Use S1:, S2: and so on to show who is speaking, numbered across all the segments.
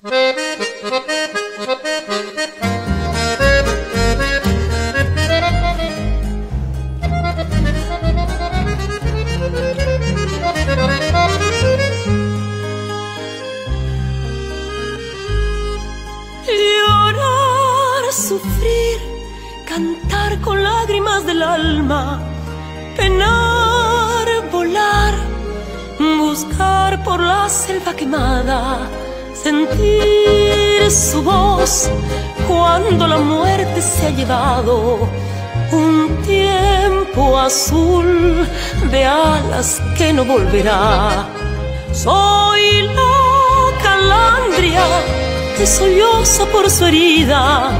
S1: Llorar, sufrir, cantar con lágrimas del alma, penar, volar, buscar por la selva quemada, sentir su voz cuando la muerte se ha llevado un tiempo azul de alas que no volverá. Soy la calandria que solloza por su herida,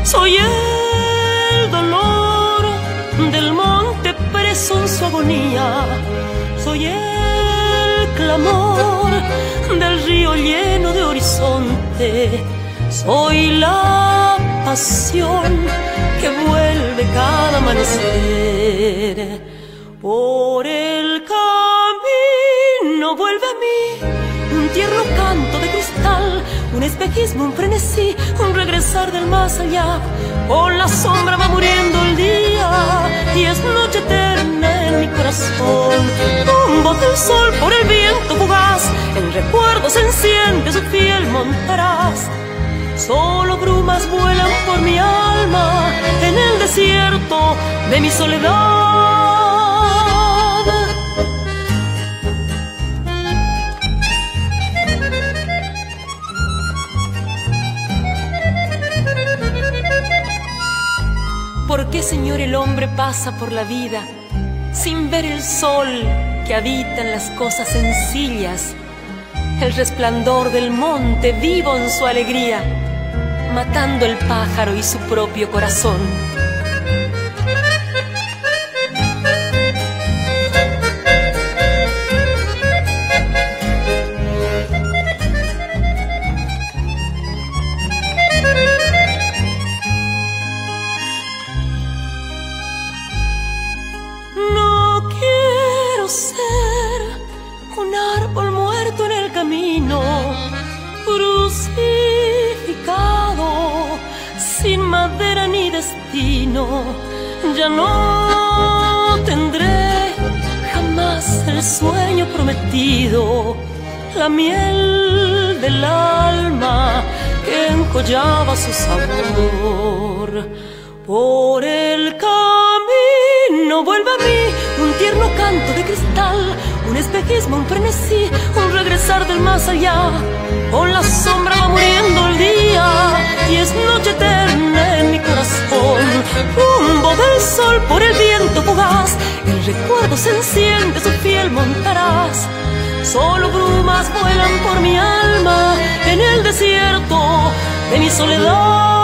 S1: soy el dolor del monte preso en su agonía, soy el clamor del río lleno de horizonte, soy la pasión que vuelve cada amanecer. Por el camino vuelve a mí un tierno canto de cristal, un espejismo, un frenesí, un regresar del más allá. Con la sombra va muriendo el día y es noche eterna en mi corazón. Rumbo del sol por el viento fugaz, el recuerdo se enciende, su piel montarás. Solo brumas vuelan por mi alma en el desierto de mi soledad. ¿Por qué, Señor, el hombre pasa por la vida sin ver el sol que habita en las cosas sencillas, el resplandor del monte vivo en su alegría, matando el pájaro y su propio corazón? Crucificado, sin madera ni destino, ya no tendré jamás el sueño prometido, la miel del alma que encollaba su sabor. Por el camino vuelve a mí un tierno canto de cristal, un espejismo, un frenesí, un regresar del más allá. Con la sombra va muriendo el día y es noche eterna en mi corazón. Rumbo del sol por el viento fugaz, el recuerdo se enciende, su piel montarás. Solo brumas vuelan por mi alma en el desierto de mi soledad.